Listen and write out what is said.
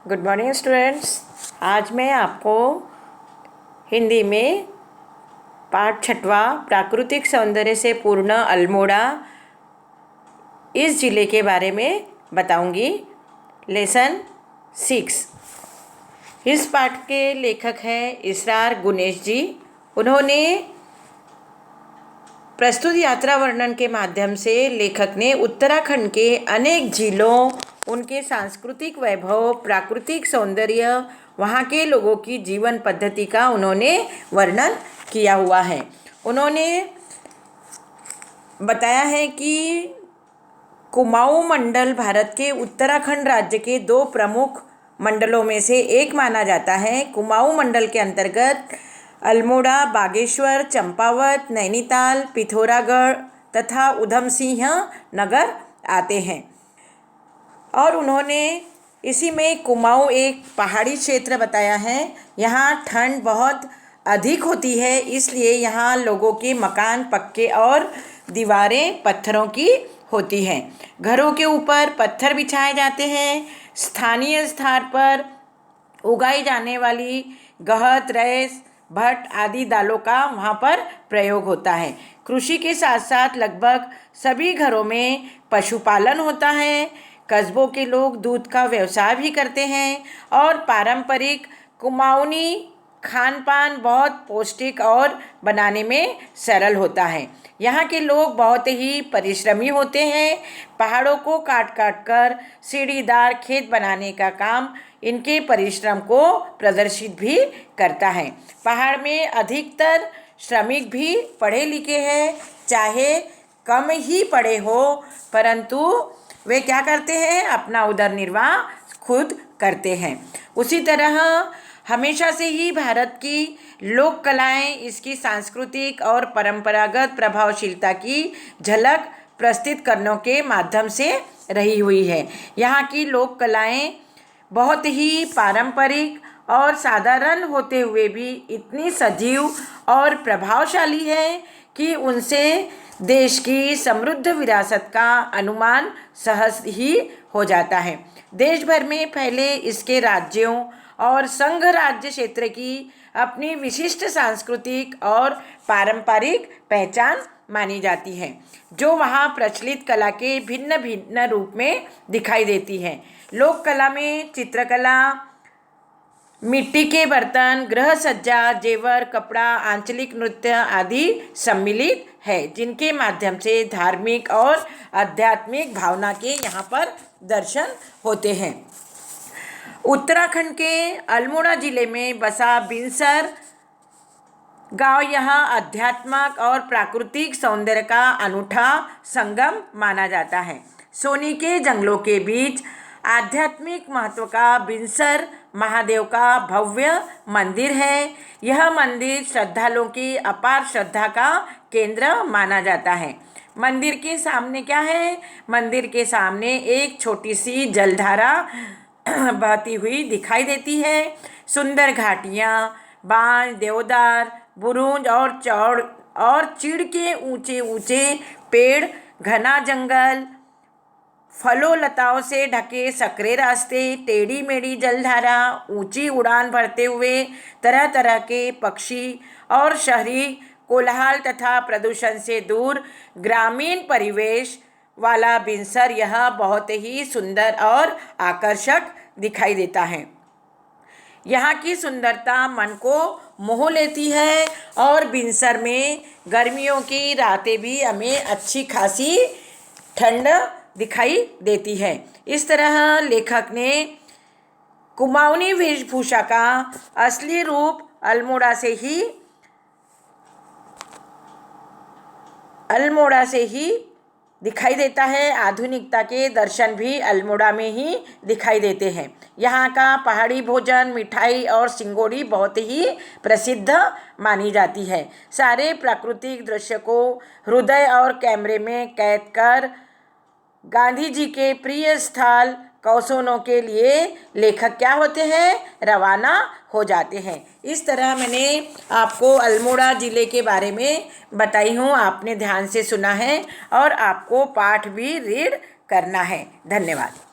Good morning students. आज मैं आपको हिंदी में पाठ 6वां प्राकृतिक सौंदर्य से पूर्ण अल्मोड़ा इस ज़िले के बारे में बताऊंगी। लेसन 6। इस पाठ के लेखक हैं इसरार गुनेश जी। उन्होंने प्रस्तुत यात्रा वर्णन के माध्यम से लेखक ने उत्तराखंड के अनेक जिलों, उनके सांस्कृतिक वैभव, प्राकृतिक सौंदर्य, वहाँ के लोगों की जीवन पद्धति का उन्होंने वर्णन किया हुआ है। उन्होंने बताया है कि कुमाऊं मंडल भारत के उत्तराखंड राज्य के 2 प्रमुख मंडलों में से एक माना जाता है। कुमाऊं मंडल के अंतर्गत अल्मोड़ा, बागेश्वर, चंपावत, नैनीताल, पिथौरागढ़ तथा ऊधमसिंह नगर आते हैं। और उन्होंने इसी में कुमाऊं एक पहाड़ी क्षेत्र बताया है। यहाँ ठंड बहुत अधिक होती है, इसलिए यहाँ लोगों के मकान पक्के और दीवारें पत्थरों की होती हैं। घरों के ऊपर पत्थर बिछाए जाते हैं। स्थानीय स्थान पर उगाई जाने वाली गहत, रैस, भट्ट आदि दालों का वहाँ पर प्रयोग होता है। कृषि के साथ साथ लगभग सभी घरों में पशुपालन होता है। कस्बों के लोग दूध का व्यवसाय भी करते हैं और पारंपरिक कुमाऊनी खान पान बहुत पौष्टिक और बनाने में सरल होता है। यहाँ के लोग बहुत ही परिश्रमी होते हैं। पहाड़ों को काट काट कर सीढ़ीदार खेत बनाने का काम इनके परिश्रम को प्रदर्शित भी करता है। पहाड़ में अधिकतर श्रमिक भी पढ़े लिखे हैं, चाहे कम ही पढ़े हो, परंतु वे क्या करते हैं, अपना उदर निर्वाह खुद करते हैं। उसी तरह हमेशा से ही भारत की लोक कलाएँ इसकी सांस्कृतिक और परंपरागत प्रभावशीलता की झलक प्रस्तुत करने के माध्यम से रही हुई है। यहाँ की लोक कलाएँ बहुत ही पारंपरिक और साधारण होते हुए भी इतनी सजीव और प्रभावशाली है कि उनसे देश की समृद्ध विरासत का अनुमान सहज ही हो जाता है। देश भर में फैले इसके राज्यों और संघ राज्य क्षेत्र की अपनी विशिष्ट सांस्कृतिक और पारंपरिक पहचान मानी जाती है, जो वहाँ प्रचलित कला के भिन्न भिन्न रूप में दिखाई देती है। लोक कला में चित्रकला, मिट्टी के बर्तन, गृह सज्जा, जेवर, कपड़ा, आंचलिक नृत्य आदि सम्मिलित है, जिनके माध्यम से धार्मिक और आध्यात्मिक भावना के यहाँ पर दर्शन होते हैं। उत्तराखंड के अल्मोड़ा जिले में बसा बिनसर गांव यहाँ आध्यात्मिक और प्राकृतिक सौंदर्य का अनूठा संगम माना जाता है। सोनी के जंगलों के बीच आध्यात्मिक महत्व का बिनसर महादेव का भव्य मंदिर है। यह मंदिर श्रद्धालुओं की अपार श्रद्धा का केंद्र माना जाता है। मंदिर के सामने क्या है? मंदिर के सामने एक छोटी सी जलधारा बहती हुई दिखाई देती है। सुंदर घाटियाँ, बांज, देवदार, बुरुंज और चीड़ के ऊंचे ऊंचे पेड़, घना जंगल, फलों लताओं से ढके सकरे रास्ते, टेढ़ी मेढ़ी जलधारा, ऊंची उड़ान भरते हुए तरह तरह के पक्षी और शहरी कोलाहल तथा प्रदूषण से दूर ग्रामीण परिवेश वाला बिनसर यह बहुत ही सुंदर और आकर्षक दिखाई देता है। यहाँ की सुंदरता मन को मोह लेती है और बिनसर में गर्मियों की रातें भी हमें अच्छी खासी ठंड दिखाई देती है। इस तरह लेखक ने कुमाऊनी वेशभूषा का असली रूप अल्मोड़ा से ही दिखाई देता है। आधुनिकता के दर्शन भी अल्मोड़ा में ही दिखाई देते हैं। यहाँ का पहाड़ी भोजन, मिठाई और सिंगोड़ी बहुत ही प्रसिद्ध मानी जाती है। सारे प्राकृतिक दृश्य को हृदय और कैमरे में कैद कर गांधी जी के प्रिय स्थल कौसोनो के लिए लेखक क्या होते हैं, रवाना हो जाते हैं। इस तरह मैंने आपको अल्मोड़ा ज़िले के बारे में बताई हूँ। आपने ध्यान से सुना है और आपको पाठ भी रीड करना है। धन्यवाद।